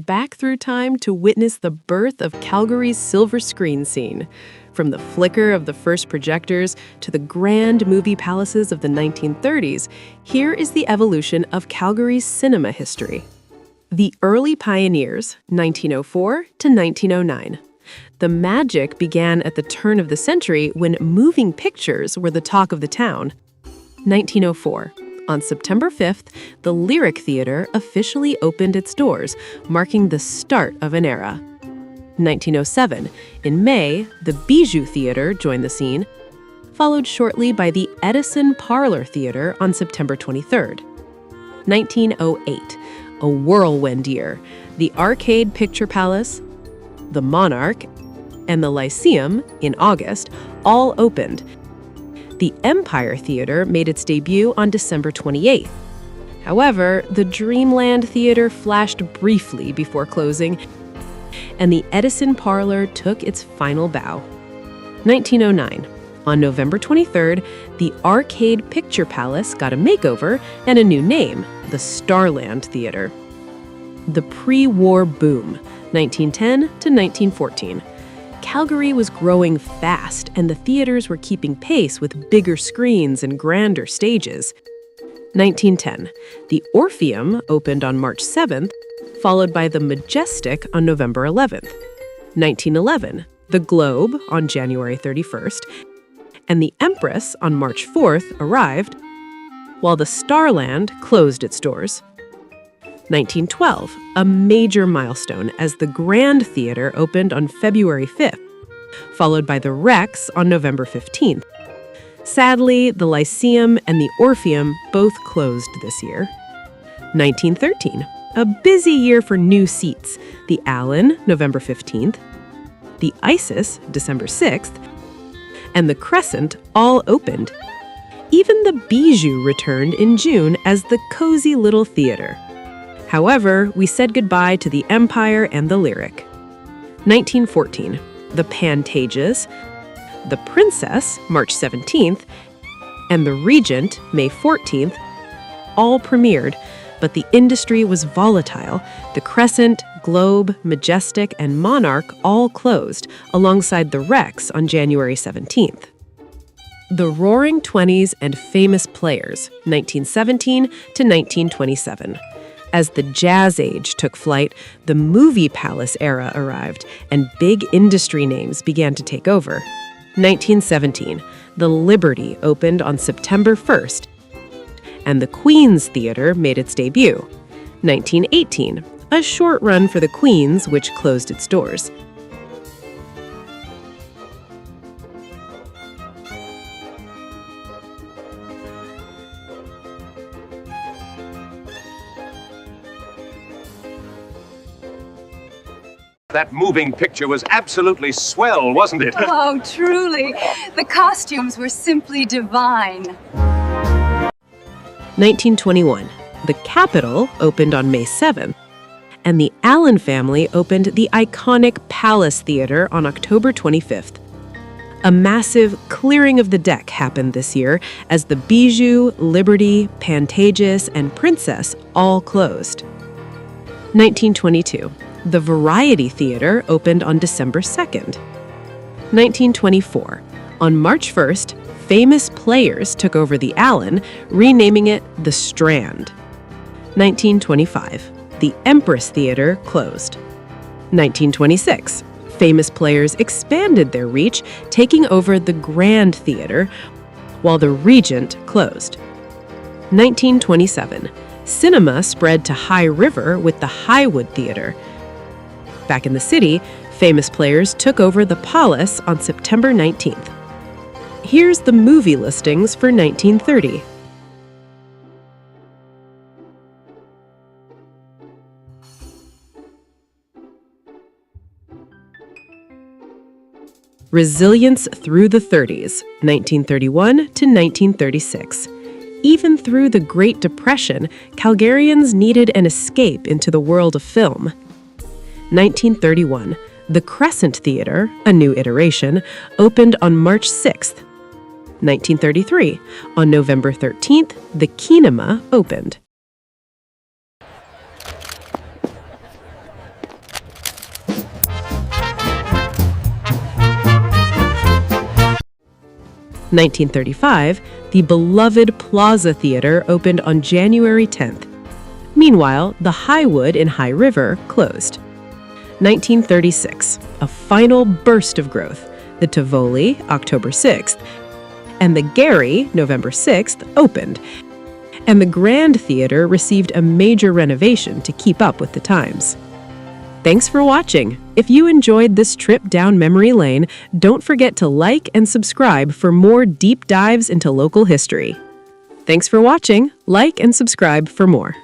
back through time to witness the birth of Calgary's silver screen scene. From the flicker of the first projectors to the grand movie palaces of the 1930s, here is the evolution of Calgary's cinema history. The early pioneers, 1904 to 1909. The magic began at the turn of the century when moving pictures were the talk of the town. 1904. On September 5th, the Lyric Theatre officially opened its doors, marking the start of an era. 1907. In May, the Bijou Theatre joined the scene, followed shortly by the Edison Parlor Theatre on September 23rd. 1908. A whirlwind year. The Arcade Picture Palace, the Monarch, and the Lyceum, in August, all opened. The Empire Theatre made its debut on December 28th. However, the Dreamland Theatre flashed briefly before closing, and the Edison Parlor took its final bow. 1909. On November 23rd, the Arcade Picture Palace got a makeover and a new name, the Starland Theatre. The pre-war boom, 1910 to 1914. Calgary was growing fast, and the theaters were keeping pace with bigger screens and grander stages. 1910. The Orpheum opened on March 7th, followed by the Majestic on November 11th. 1911. The Globe on January 31st, and the Empress on March 4th arrived, while the Starland closed its doors. 1912, a major milestone as the Grand Theatre opened on February 5th, followed by the Rex on November 15th. Sadly, the Lyceum and the Orpheum both closed this year. 1913, a busy year for new seats. The Allen, November 15th, the Isis, December 6th, and the Crescent all opened. Even the Bijou returned in June as the cozy little theater. However, we said goodbye to the Empire and the Lyric. 1914, the Pantages, the Princess, March 17th, and the Regent, May 14th, all premiered, but the industry was volatile. The Crescent, Globe, Majestic, and Monarch all closed, alongside the Rex on January 17th. The Roaring Twenties and Famous Players, 1917 to 1927. As the Jazz Age took flight, the Movie Palace era arrived, and big industry names began to take over. 1917, the Liberty opened on September 1st, and the Queen's Theatre made its debut. 1918, a short run for the Queen's, which closed its doors. That moving picture was absolutely swell, wasn't it? Oh, truly. The costumes were simply divine. 1921. The Capitol opened on May 7th, and the Allen family opened the iconic Palace Theatre on October 25th. A massive clearing of the deck happened this year as the Bijou, Liberty, Pantages, and Princess all closed. 1922. The Variety Theatre opened on December 2nd. 1924. On March 1st, Famous Players took over the Allen, renaming it the Strand. 1925. The Empress Theatre closed. 1926. Famous Players expanded their reach, taking over the Grand Theatre, while the Regent closed. 1927. Cinema spread to High River with the Highwood Theatre. Back in the city, Famous Players took over the Palace on September 19th. Here's the movie listings for 1930. Resilience through the 30s, 1931 to 1936. Even through the Great Depression, Calgarians needed an escape into the world of film. 1931, the Crescent Theatre, a new iteration, opened on March 6th. 1933, on November 13th, the Kinema opened. 1935, the beloved Plaza Theater opened on January 10th. Meanwhile, the Highwood in High River closed. 1936, a final burst of growth. The Tivoli, October 6th, and the Gary, November 6th, opened. And the Grand Theater received a major renovation to keep up with the times. Thanks for watching. If you enjoyed this trip down memory lane, don't forget to like and subscribe for more deep dives into local history. Thanks for watching. Like and subscribe for more.